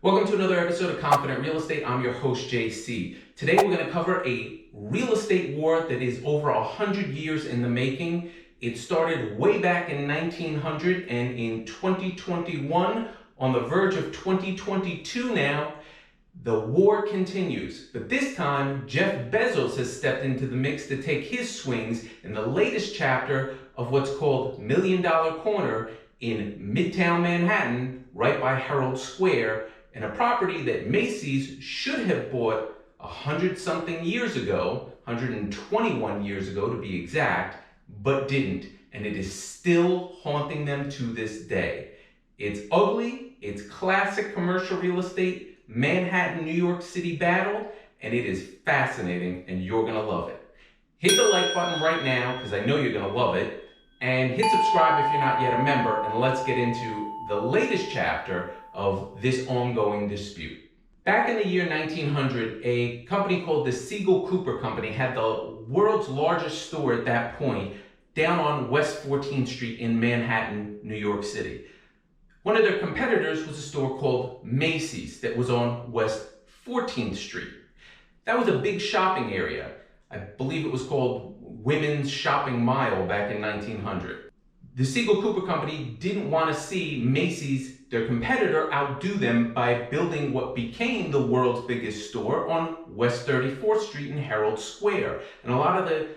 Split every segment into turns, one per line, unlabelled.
Welcome to another episode of Confident Real Estate. I'm your host, JC. Today we're going to cover a real estate war that is over 100 years in the making. It started way back in 1900, and in 2021, on the verge of 2022 now, the war continues. But this time, Jeff Bezos has stepped into the mix to take his swings in the latest chapter of what's called Million Dollar Corner in Midtown Manhattan, right by Herald Square, in a property that Macy's should have bought 100-something years ago, 121 years ago to be exact, but didn't. And it is still haunting them to this day. It's ugly, it's classic commercial real estate, Manhattan, New York City battle, and it is fascinating, and you're gonna love it. Hit the like button right now, because I know you're gonna love it, and hit subscribe if you're not yet a member, and let's get into the latest chapter of this ongoing dispute. Back in the year 1900, a company called the Siegel Cooper Company had the world's largest store at that point down on West 14th Street in Manhattan, New York City. One of their competitors was a store called Macy's that was on West 14th Street. That was a big shopping area. I believe it was called Women's Shopping Mile back in 1900. The Siegel Cooper Company didn't want to see Macy's, their competitor, outdo them by building what became the world's biggest store on West 34th Street in Herald Square. And a lot of the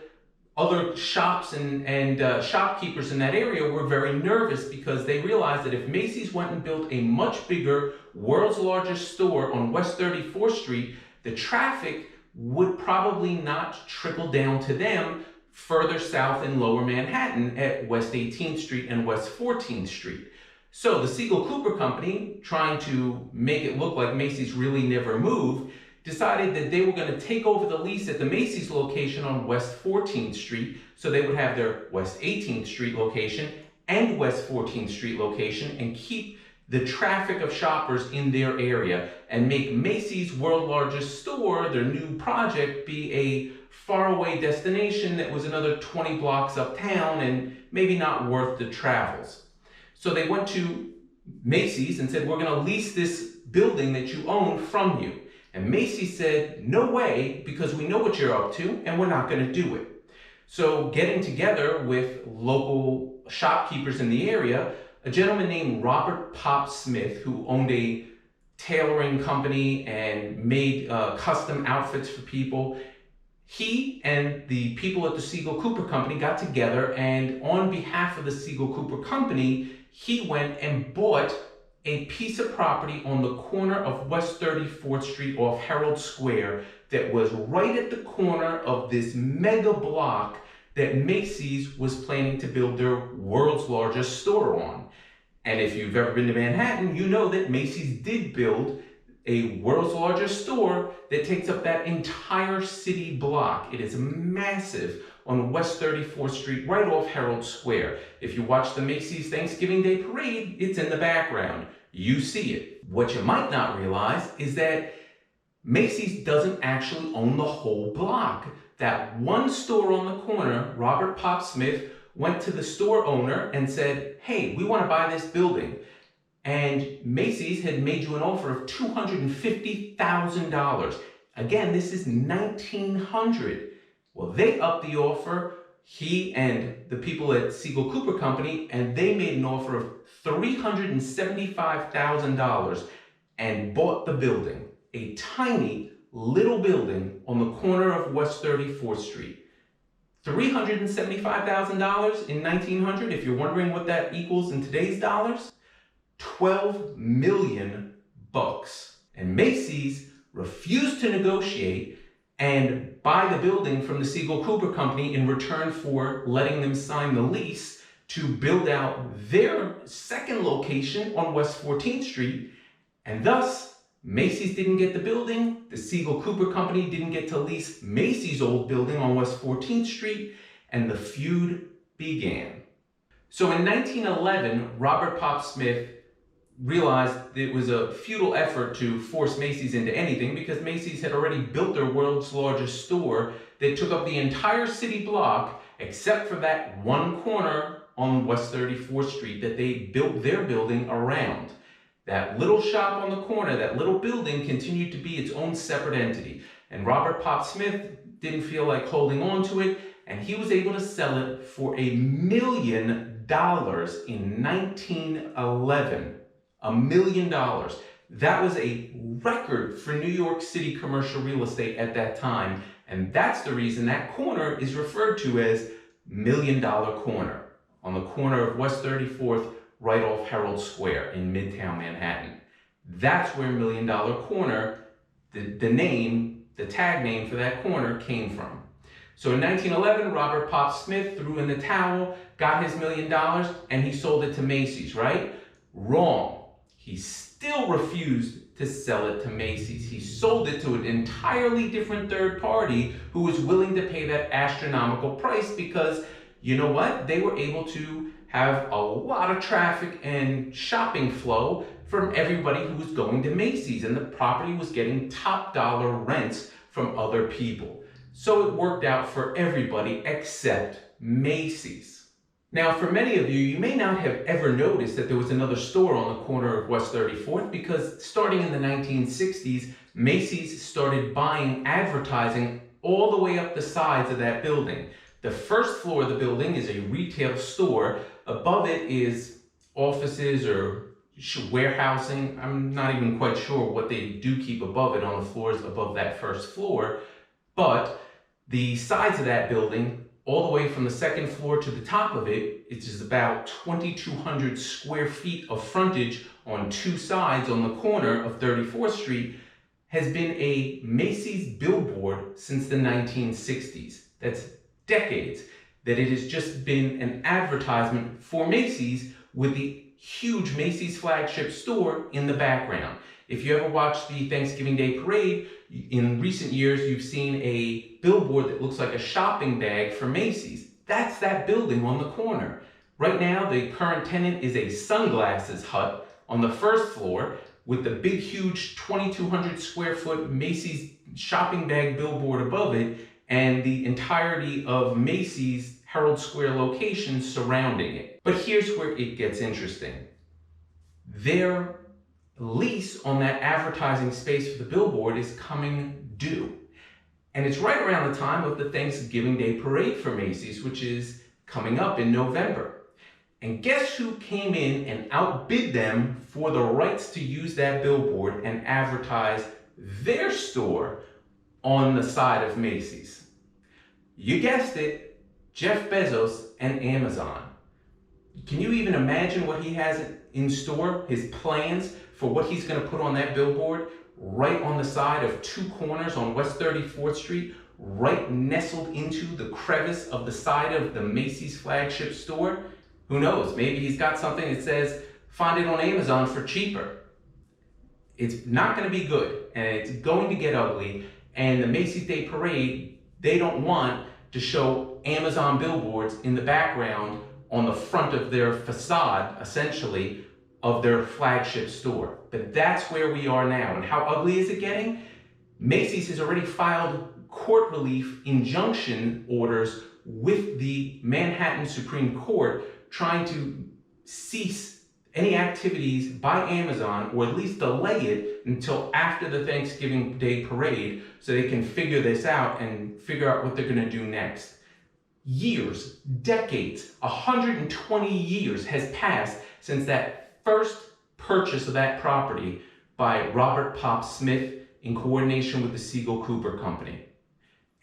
other shops and shopkeepers in that area were very nervous because they realized that if Macy's went and built a much bigger, world's largest store on West 34th Street, the traffic would probably not trickle down to them further south in Lower Manhattan at West 18th Street and West 14th Street. So the Siegel Cooper Company, trying to make it look like Macy's really never moved, decided that they were going to take over the lease at the Macy's location on West 14th Street, so they would have their West 18th Street location and West 14th Street location and keep the traffic of shoppers in their area and make Macy's world largest store, their new project, be a faraway destination that was another 20 blocks uptown and maybe not worth the travels. So they went to Macy's and said, we're going to lease this building that you own from you. And Macy said, no way, because we know what you're up to and we're not going to do it. So getting together with local shopkeepers in the area, a gentleman named Robert Pop Smith, who owned a tailoring company and made custom outfits for people, he and the people at the Siegel Cooper Company got together, and on behalf of the Siegel Cooper Company, he went and bought a piece of property on the corner of West 34th Street off Herald Square that was right at the corner of this mega block that Macy's was planning to build their world's largest store on. And if you've ever been to Manhattan, you know that Macy's did build a world's largest store that takes up that entire city block. It is massive on West 34th Street, right off Herald Square. If you watch the Macy's Thanksgiving Day Parade, it's in the background. You see it. What you might not realize is that Macy's doesn't actually own the whole block. That one store on the corner, Robert Pop Smith, went to the store owner and said, hey, we want to buy this building. And Macy's had made you an offer of $250,000. Again, this is 1900. Well, they upped the offer, he and the people at Siegel Cooper Company, and they made an offer of $375,000 and bought the building, a tiny little building on the corner of West 34th Street. $375,000 in 1900, if you're wondering what that equals in today's dollars, 12 million bucks. And Macy's refused to negotiate and buy the building from the Siegel Cooper Company in return for letting them sign the lease to build out their second location on West 14th Street. And thus, Macy's didn't get the building, the Siegel Cooper Company didn't get to lease Macy's old building on West 14th Street, and the feud began. So in 1911, Robert Pop Smith realized it was a futile effort to force Macy's into anything because Macy's had already built their world's largest store that took up the entire city block except for that one corner on West 34th Street that they built their building around. That little shop on the corner, that little building, continued to be its own separate entity. And Robert Pop Smith didn't feel like holding on to it, and he was able to sell it for $1 million in 1911. $1 million. That was a record for New York City commercial real estate at that time, and that's the reason that corner is referred to as $1 Million Corner, on the corner of West 34th, right off Herald Square in Midtown Manhattan. That's where $1 Million Corner, the name, the tag name for that corner came from. So in 1911, Robert Pop Smith threw in the towel, got his $1 million, and he sold it to Macy's, right? Wrong. He still refused to sell it to Macy's. He sold it to an entirely different third party who was willing to pay that astronomical price because, you know what? They were able to have a lot of traffic and shopping flow from everybody who was going to Macy's, and the property was getting top dollar rents from other people. So it worked out for everybody except Macy's. Now, for many of you, you may not have ever noticed that there was another store on the corner of West 34th because starting in the 1960s, Macy's started buying advertising all the way up the sides of that building. The first floor of the building is a retail store. Above it is offices or warehousing. I'm not even quite sure what they do keep above it on the floors above that first floor. But the sides of that building, all the way from the second floor to the top of it, it is about 2,200 square feet of frontage on two sides on the corner of 34th Street, has been a Macy's billboard since the 1960s. That's decades that it has just been an advertisement for Macy's with the huge Macy's flagship store in the background. If you ever watched the Thanksgiving Day Parade, in recent years you've seen a billboard that looks like a shopping bag for Macy's. That's that building on the corner. Right now, the current tenant is a sunglasses hut on the first floor with the big, huge 2,200 square foot Macy's shopping bag billboard above it, and the entirety of Macy's Herald Square location surrounding it. But here's where it gets interesting. Their lease on that advertising space for the billboard is coming due. And it's right around the time of the Thanksgiving Day Parade for Macy's, which is coming up in November. And guess who came in and outbid them for the rights to use that billboard and advertise their store on the side of Macy's? You guessed it, Jeff Bezos and Amazon. Can you even imagine what he has in store, his plans for what he's going to put on that billboard right on the side of two corners on West 34th Street, right nestled into the crevice of the side of the Macy's flagship store? Who knows? Maybe he's got something that says, find it on Amazon for cheaper. It's not going to be good, and it's going to get ugly, and the Macy's Day Parade, they don't want to show Amazon billboards in the background on the front of their facade, essentially, of their flagship store. But that's where we are now. And how ugly is it getting? Macy's has already filed court relief injunction orders with the Manhattan Supreme Court trying to cease any activities by Amazon, or at least delay it until after the Thanksgiving Day Parade so they can figure this out and figure out what they're going to do next. Years, decades, 120 years has passed since that first purchase of that property by Robert Pop Smith in coordination with the Siegel Cooper Company.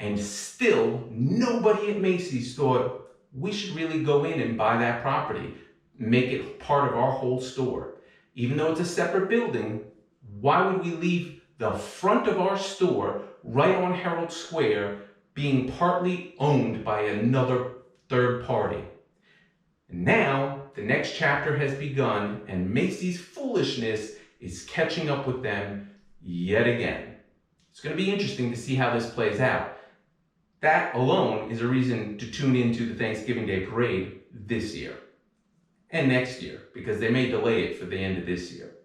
And still, nobody at Macy's thought we should really go in and buy that property, make it part of our whole store. Even though it's a separate building, why would we leave the front of our store right on Herald Square being partly owned by another third party? And now, the next chapter has begun, and Macy's foolishness is catching up with them yet again. It's going to be interesting to see how this plays out. That alone is a reason to tune into the Thanksgiving Day Parade this year and next year, because they may delay it for the end of this year.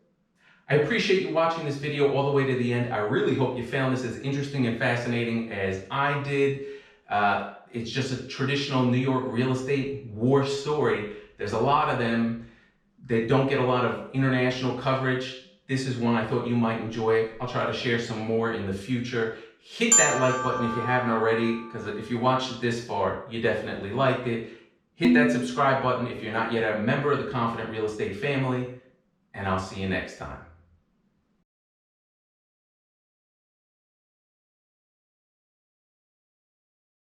I appreciate you watching this video all the way to the end. I really hope you found this as interesting and fascinating as I did. It's just a traditional New York real estate war story. There's a lot of them. They don't get a lot of international coverage. This is one I thought you might enjoy. I'll try to share some more in the future. Hit that like button if you haven't already, because if you watched it this far, you definitely liked it. Hit that subscribe button if you're not yet a member of the Confident Real Estate family, and I'll see you next time.